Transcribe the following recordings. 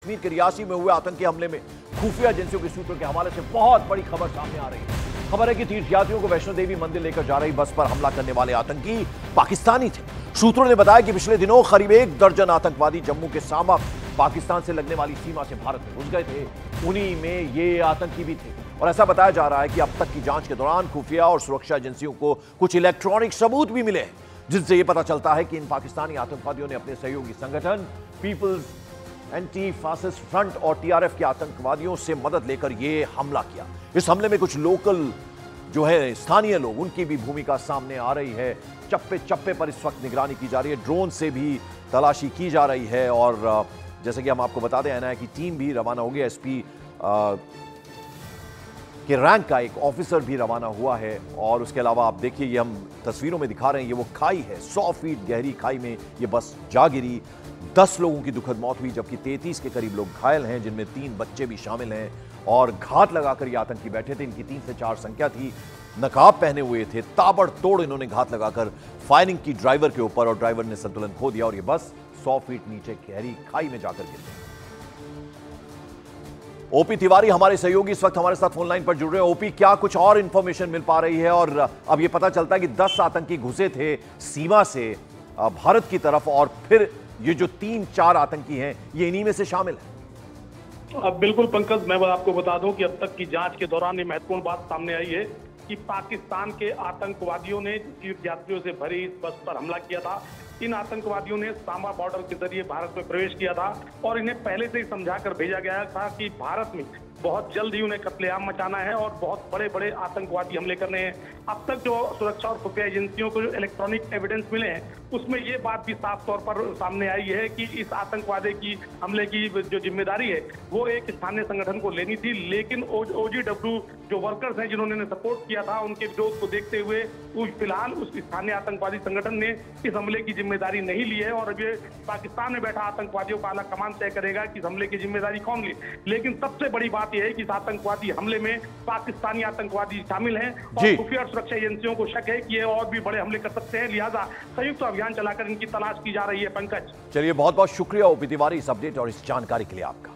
कश्मीर के रियासी में हुए आतंकी हमले में खुफिया एजेंसियों के सूत्रों के हवाले से बहुत बड़ी खबर सामने आ रही है। खबर है कि तीर्थयात्रियों को वैष्णो देवी मंदिर लेकर जा रही बस पर हमला करने वाले आतंकी पाकिस्तानी थे। सूत्रों ने बताया कि पिछले दिनों करीब 1 दर्जन आतंकवादी जम्मू के सामा पाकिस्तान से लगने वाली सीमा से भारत में घुस गए थे। उन्हीं में ये आतंकी भी थे और ऐसा बताया जा रहा है कि अब तक की जांच के दौरान खुफिया और सुरक्षा एजेंसियों को कुछ इलेक्ट्रॉनिक सबूत भी मिले हैं, जिनसे यह पता चलता है कि इन पाकिस्तानी आतंकवादियों ने अपने सहयोगी संगठन पीपल्स एंटी फासिस्ट फ्रंट और टीआरएफ के आतंकवादियों से मदद लेकर यह हमला किया। इस हमले में कुछ लोकल जो है स्थानीय लोग, उनकी भी भूमिका सामने आ रही है। चप्पे चप्पे पर इस वक्त निगरानी की जा रही है, ड्रोन से भी तलाशी की जा रही है और जैसे कि हम आपको बता दें एनआईए की टीम भी रवाना होगी। एसपी के रैंक का एक ऑफिसर भी रवाना हुआ है और उसके अलावा आप देखिए ये हम तस्वीरों में दिखा रहे हैं, ये वो खाई है, 100 फीट गहरी खाई में ये बस जा गिरी। 10 लोगों की दुखद मौत हुई जबकि 33 के करीब लोग घायल हैं, जिनमें 3 बच्चे भी शामिल हैं और घात लगाकर ये आतंकी बैठे थे। इनकी 3 से 4 संख्या थी, नकाब पहने हुए थे। ताबड़तोड़ इन्होंने घात लगाकर फायरिंग की ड्राइवर के ऊपर और ड्राइवर ने संतुलन खो दिया और ये बस 100 फीट नीचे गहरी खाई में जाकर गिर गई। ओपी तिवारी हमारे सहयोगी इस वक्त हमारे साथ फोन लाइन पर जुड़ रहे हैं। ओपी, क्या कुछ और इंफॉर्मेशन मिल पा रही है और अब यह पता चलता है कि 10 आतंकी घुसे थे सीमा से भारत की तरफ और फिर ये जो 3-4 आतंकी हैं ये इन्हीं में से शामिल है? अब बिल्कुल पंकज, मैं आपको बता दूं कि अब तक की जांच के दौरान ये महत्वपूर्ण बात सामने आई है कि पाकिस्तान के आतंकवादियों ने तीर्थयात्रियों से भरी इस बस पर हमला किया था। इन आतंकवादियों ने सामा बॉर्डर के जरिए भारत में प्रवेश किया था और इन्हें पहले से ही समझाकर भेजा गया था कि भारत में बहुत जल्द ही उन्हें कत्लेआम मचाना है और बहुत बड़े बड़े आतंकवादी हमले करने हैं। अब तक जो सुरक्षा और खुफिया एजेंसियों को जो इलेक्ट्रॉनिक एविडेंस मिले हैं उसमें ये बात भी साफ तौर पर सामने आई है कि इस आतंकवादी की हमले की जो जिम्मेदारी है वो एक स्थानीय संगठन को लेनी थी, लेकिन OGW जो वर्कर्स हैं जिन्होंने सपोर्ट किया था, उनके विरोध को देखते हुए फिलहाल उस स्थानीय आतंकवादी संगठन ने इस हमले की जिम्मेदारी नहीं ली है और अब ये पाकिस्तान में बैठा आतंकवादियों का आला कमान तय करेगा कि इस हमले की जिम्मेदारी कौन ली। लेकिन सबसे बड़ी बात यह है कि इस आतंकवादी हमले में पाकिस्तानी आतंकवादी शामिल हैं और खुफिया और सुरक्षा एजेंसियों को शक है कि ये और भी बड़े हमले कर सकते हैं, लिहाजा संयुक्त अभियान चलाकर इनकी तलाश की जा रही है। पंकज, चलिए, बहुत बहुत शुक्रिया ओपी तिवारी इस अपडेट और इस जानकारी के लिए आपका।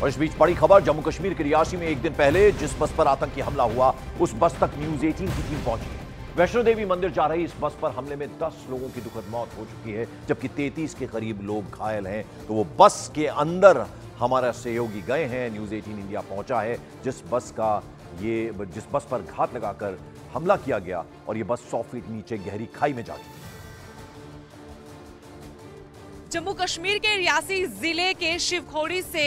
और इस बीच बड़ी खबर, जम्मू कश्मीर के रियासी में एक दिन पहले जिस बस पर आतंकी हमला हुआ उस बस तक न्यूज 18 की टीम पहुंची है। वैष्णो देवी मंदिर जा रही इस बस पर हमले में 10 लोगों की दुखद मौत हो चुकी है जबकि 33 के करीब लोग घायल हैं। तो वो बस के अंदर हमारा सहयोगी गए हैं, न्यूज 18 इंडिया पहुंचा है जिस बस पर घात लगाकर हमला किया गया और ये बस 100 फीट नीचे गहरी खाई में जा चुकी। जम्मू कश्मीर के रियासी जिले के शिवखोड़ी से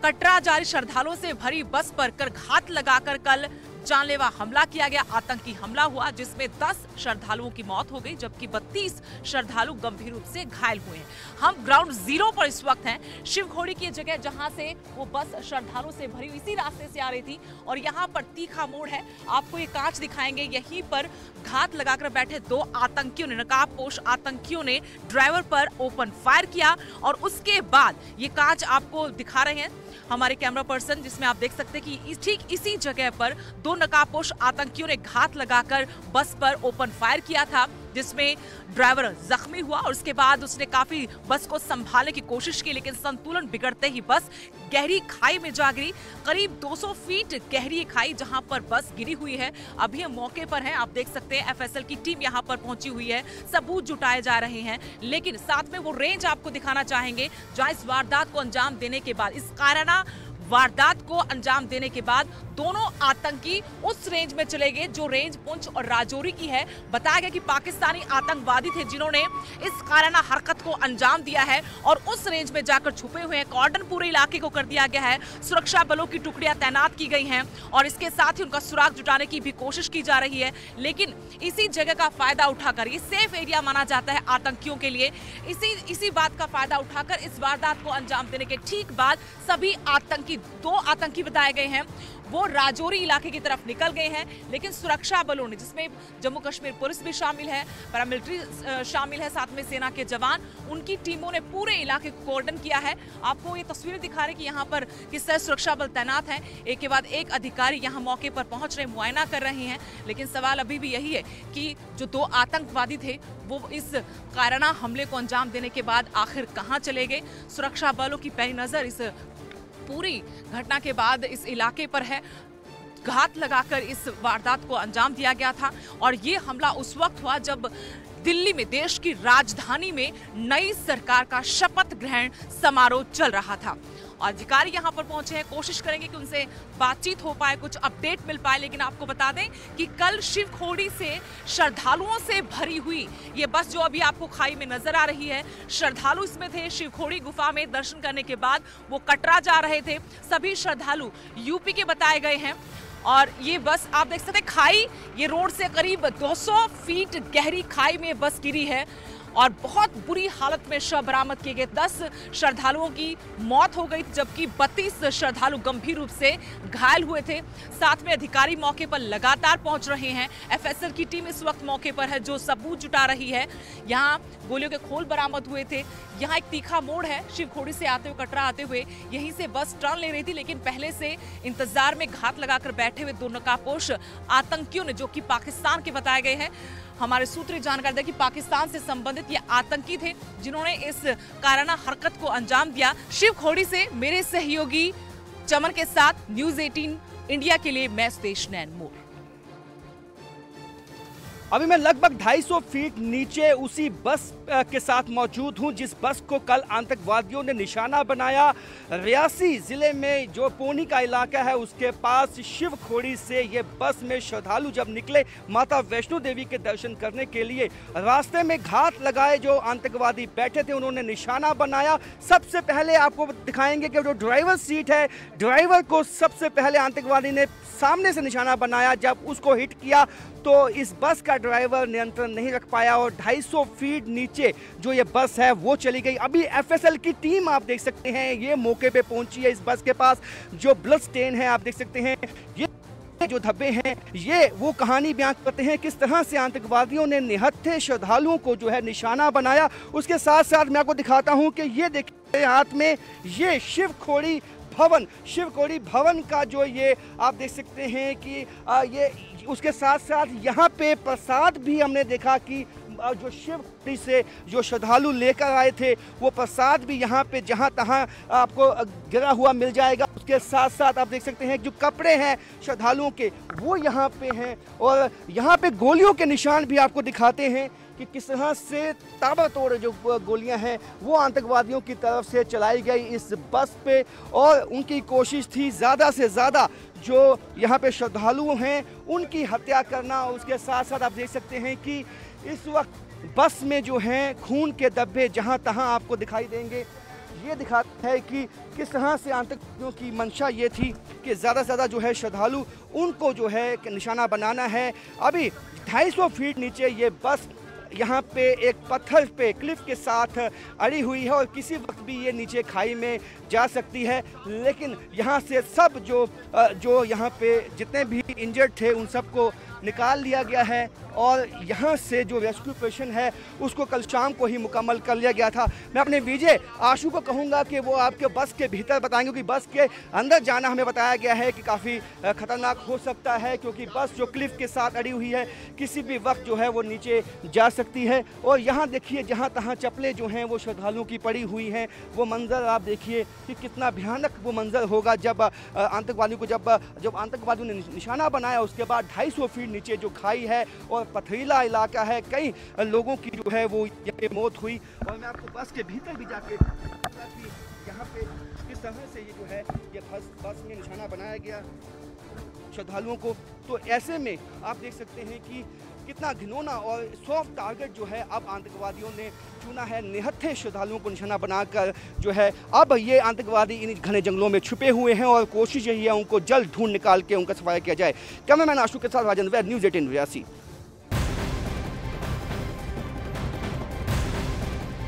कटरा जा रही श्रद्धालुओं से भरी बस पर घात लगाकर कल जानलेवा हमला किया गया। आतंकी हमला हुआ जिसमें 10 श्रद्धालुओं की मौत हो गई जबकि 32 श्रद्धालु गंभीर रूप से घायल हुए हैं। हम ग्राउंड जीरो पर इस वक्त हैं, शिवखोड़ी की जगह जहां से वो बस श्रद्धालुओं से भरी इसी रास्ते से आ रही थी और यहाँ पर तीखा मोड़ है, आपको ये कांच दिखाएंगे। यहीं पर घात लगाकर बैठे 2 आतंकियों ने, नकाबपोश आतंकियों ने ड्राइवर पर ओपन फायर किया और उसके बाद ये कांच आपको दिखा रहे हैं हमारे कैमरा पर्सन, जिसमें आप देख सकते हैं कि ठीक इसी जगह पर 2 नकाबपोश आतंकियों ने घात लगाकर बस पर ओपन फायर किया था जिसमें ड्राइवर जख्मी हुआ और उसके बाद उसने काफी बस को संभालने की कोशिश की लेकिन संतुलन बिगड़ते ही बस गहरी खाई में जा गिरी। करीब 200 फीट गहरी खाई जहां पर बस गिरी हुई है। अभी हम मौके पर हैं, आप देख सकते हैं FSL की टीम यहां पर पहुंची हुई है, सबूत जुटाए जा रहे हैं लेकिन साथ में वो रेंज आपको दिखाना चाहेंगे जहां इस वारदात को अंजाम देने के बाद, इस कायराना वारदात को अंजाम देने के बाद दोनों आतंकी उस रेंज में चले गए जो रेंज पुंछ और राजौरी की है। बताया गया कि पाकिस्तानी आतंकवादी थे जिन्होंने इस कायराना हरकत को अंजाम दिया है और उस रेंज में जाकर छुपे हुए हैं। कॉर्डन पूरे इलाके को कर दिया गया है, सुरक्षा बलों की टुकड़ियां तैनात की गई हैं और इसके साथ ही उनका सुराग जुटाने की भी कोशिश की जा रही है। लेकिन इसी जगह का फायदा उठाकर, ये सेफ एरिया माना जाता है आतंकियों के लिए, इसी बात का फायदा उठाकर इस वारदात को अंजाम देने के ठीक बाद सभी आतंकी दो आतंकी बताए गए हैं वो राजौरी इलाके की तरफ निकल गए हैं, लेकिन सुरक्षा बलों ने, जिसमें जम्मू कश्मीर पुलिस भी शामिल है, पैरामिलिट्री शामिल है, साथ में सेना के जवान, उनकी टीमों ने पूरे इलाके को कॉर्डन किया है। आपको ये तस्वीरें दिखा रहे कि यहाँ पर किस तरह सुरक्षा बल तैनात हैं। एक के बाद एक अधिकारी यहाँ मौके पर पहुंच रहे, मुआयना कर रहे हैं, लेकिन सवाल अभी भी यही है कि जो दो आतंकवादी थे वो इस कायराना हमले को अंजाम देने के बाद आखिर कहाँ चले गए। सुरक्षा बलों की पहली नजर इस पूरी घटना के बाद इस इलाके पर है। घात लगाकर इस वारदात को अंजाम दिया गया था और ये हमला उस वक्त हुआ जब दिल्ली में, देश की राजधानी में, नई सरकार का शपथ ग्रहण समारोह चल रहा था। अधिकारी यहां पर पहुंचे हैं, कोशिश करेंगे कि उनसे बातचीत हो पाए, कुछ अपडेट मिल पाए। लेकिन आपको बता दें कि कल शिवखोड़ी से श्रद्धालुओं से भरी हुई ये बस जो अभी आपको खाई में नजर आ रही है, श्रद्धालु इसमें थे। शिवखोड़ी गुफा में दर्शन करने के बाद वो कटरा जा रहे थे। सभी श्रद्धालु यूपी के बताए गए हैं और ये बस आप देख सकते हैं, खाई, ये रोड से करीब 200 फीट गहरी खाई में बस गिरी है और बहुत बुरी हालत में शव बरामद किए गए। 10 श्रद्धालुओं की मौत हो गई जबकि 32 श्रद्धालु गंभीर रूप से घायल हुए थे। साथ में अधिकारी मौके पर लगातार पहुंच रहे हैं। एफएसएल की टीम इस वक्त मौके पर है जो सबूत जुटा रही है। यहाँ गोलियों के खोल बरामद हुए थे। यहाँ एक तीखा मोड़ है, शिवखोड़ी से आते हुए, कटरा आते हुए, यहीं से बस टर्न ले रही थी, लेकिन पहले से इंतजार में घात लगाकर बैठे हुए दो नकाबपोश आतंकियों ने, जो कि पाकिस्तान के बताए गए हैं, हमारे सूत्र जानकारी दें कि पाकिस्तान से संबंधित ये आतंकी थे जिन्होंने इस कायराना हरकत को अंजाम दिया। शिवखोड़ी से मेरे सहयोगी चमन के साथ न्यूज़ 18 इंडिया के लिए मैं सुदेश नैन मोर। अभी मैं लगभग 250 फीट नीचे उसी बस के साथ मौजूद हूं जिस बस को कल आतंकवादियों ने निशाना बनाया। रियासी जिले में जो पोनी का इलाका है उसके पास शिवखोड़ी से ये बस में श्रद्धालु जब निकले माता वैष्णो देवी के दर्शन करने के लिए, रास्ते में घात लगाए जो आतंकवादी बैठे थे उन्होंने निशाना बनाया। सबसे पहले आपको दिखाएंगे कि जो ड्राइवर सीट है, ड्राइवर को सबसे पहले आतंकवादी ने सामने से निशाना बनाया। जब उसको हिट किया तो इस बस का ड्राइवर नियंत्रण नहीं रख पाया और 250 फीट नीचे जो ये बस है वो चली गई। अभी एफएसएल की टीम आप देख सकते हैं ये मौके पे पहुंची है। इस बस के पास जो ब्लड स्टेन है आप देख सकते हैं, ये जो धब्बे हैं ये वो कहानी बयां करते हैं किस तरह से आतंकवादियों ने निहत्थे श्रद्धालुओं को जो है निशाना बनाया। उसके साथ साथ मैं आपको दिखाता हूं कि ये देखिए हाथ में ये शिवखोड़ी भवन का जो ये आप देख सकते हैं कि ये, उसके साथ साथ यहाँ पे प्रसाद भी हमने देखा कि जो शिवखोड़ी से जो श्रद्धालु लेकर आए थे वो प्रसाद भी यहाँ पे जहाँ तहाँ आपको गिरा हुआ मिल जाएगा। उसके साथ साथ आप देख सकते हैं जो कपड़े हैं श्रद्धालुओं के वो यहाँ पे हैं और यहाँ पे गोलियों के निशान भी आपको दिखाते हैं कि किस तरह से ताबड़तोड़ जो गोलियां हैं वो आतंकवादियों की तरफ से चलाई गई इस बस पे और उनकी कोशिश थी ज़्यादा से ज़्यादा जो यहाँ पे श्रद्धालु हैं उनकी हत्या करना। उसके साथ साथ आप देख सकते हैं कि इस वक्त बस में जो हैं खून के धब्बे जहाँ तहाँ आपको दिखाई देंगे। ये दिखाता है कि किस तरह से आतंकवादियों की मंशा ये थी कि ज़्यादा से ज़्यादा जो है श्रद्धालु उनको जो है निशाना बनाना है। अभी 250 फीट नीचे ये बस यहाँ पे एक पत्थर पे क्लिफ के साथ अड़ी हुई है और किसी वक्त भी ये नीचे खाई में जा सकती है। लेकिन यहाँ से सब जो यहाँ पे जितने भी इंजर्ड थे उन सबको निकाल लिया गया है और यहाँ से जो रेस्क्यू ऑपरेशन है उसको कल शाम को ही मुकम्मल कर लिया गया था। मैं अपने विजय आशु को कहूँगा कि वो आपके बस के भीतर बताएंगे कि बस के अंदर जाना हमें बताया गया है कि काफ़ी खतरनाक हो सकता है क्योंकि बस जो क्लिफ के साथ अड़ी हुई है किसी भी वक्त जो है वो नीचे जा सकती है। और यहाँ देखिए जहाँ तहाँ चप्पलें जो हैं वो श्रद्धालुओं की पड़ी हुई हैं। वो मंज़र आप देखिए कि कितना भयानक वो मंज़र होगा जब आतंकवादियों को जब आतंकवादियों ने निशाना बनाया। उसके बाद 250 फीट नीचे जो खाई है और पथरीला इलाका है, कई लोगों की जो है वो यहाँ पे मौत हुई। और मैं आपको बस के भीतर भी जाके यहाँ पे किस तरह से ये जो है ये बस में निशाना बनाया गया श्रद्धालुओं को। तो ऐसे में आप देख सकते हैं कि कितना घिनौना और सॉफ्ट टारगेट जो है अब आतंकवादियों ने चुना है। निहत्थे श्रद्धालुओं को निशाना बनाकर जो है अब ये आतंकवादी इन घने जंगलों में छुपे हुए हैं और कोशिश यही है उनको जल्द ढूंढ निकाल के उनका सफाया किया जाए। कैमरामैन आशु के साथ राजेंद्र वैद, न्यूज़ 18 रियासी।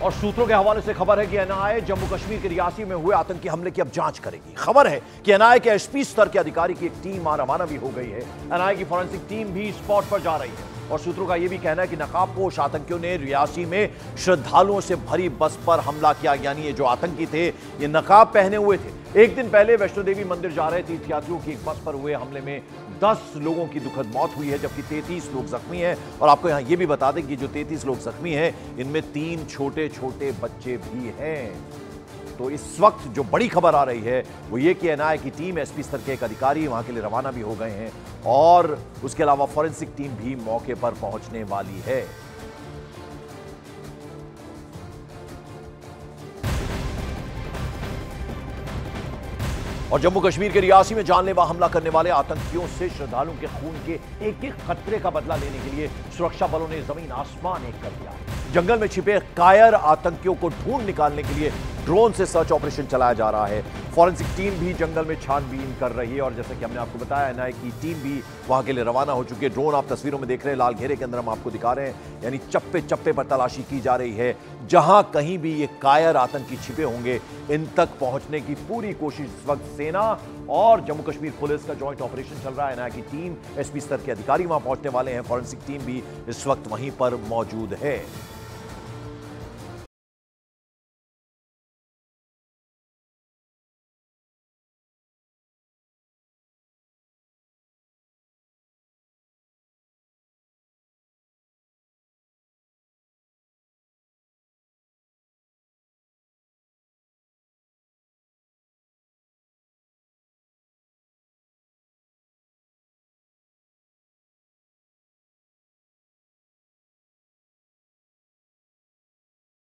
और सूत्रों के हवाले से खबर है कि एनआईए जम्मू कश्मीर के रियासी में हुए आतंकी हमले की अब जांच करेगी। खबर है कि एनआईए के एसपी स्तर के अधिकारी की एक टीम रवाना भी हो गई है। एनआईए की फॉरेंसिक टीम भी स्पॉट पर जा रही है और सूत्रों का यह भी कहना है कि नकाबपोश आतंकियों ने रियासी में श्रद्धालुओं से भरी बस पर हमला किया। यानी ये जो आतंकी थे ये नकाब पहने हुए थे। एक दिन पहले वैष्णो देवी मंदिर जा रहे तीर्थयात्रियों की एक बस पर हुए हमले में 10 लोगों की दुखद मौत हुई है, जबकि 33 लोग जख्मी हैं। और आपको यहां यह भी बता दें कि जो 33 लोग जख्मी हैं इनमें 3 छोटे छोटे बच्चे भी हैं। तो इस वक्त जो बड़ी खबर आ रही है वो ये कि एनआईए की टीम एसपी स्तर के एक अधिकारी वहां के लिए रवाना भी हो गए हैं और उसके अलावा फॉरेंसिक टीम भी मौके पर पहुंचने वाली है। और जम्मू कश्मीर के रियासी में जानलेवा हमला करने वाले आतंकियों से श्रद्धालुओं के खून के एक एक खतरे का बदला लेने के लिए सुरक्षा बलों ने जमीन आसमान एक कर दिया। जंगल में छिपे कायर आतंकियों को ढूंढ निकालने के लिए ड्रोन से सर्च ऑपरेशन चलाया जा रहा है। फॉरेंसिक टीम भी जंगल में छानबीन कर रही है और जैसा कि हमने आपको बताया एनआईए की टीम भी वहां के लिए रवाना हो चुकी है। ड्रोन आप तस्वीरों में देख रहे हैं, लाल घेरे के अंदर हम आपको दिखा रहे हैं। यानी चप्पे चप्पे पर तलाशी की जा रही है। जहां कहीं भी ये कायर आतंकी छिपे होंगे इन तक पहुंचने की पूरी कोशिश इस वक्त सेना और जम्मू कश्मीर पुलिस का जॉइंट ऑपरेशन चल रहा है। एनआईए की टीम एसपी स्तर के अधिकारी वहां पहुंचने वाले हैं। फॉरेंसिक टीम भी इस वक्त वहीं पर मौजूद है।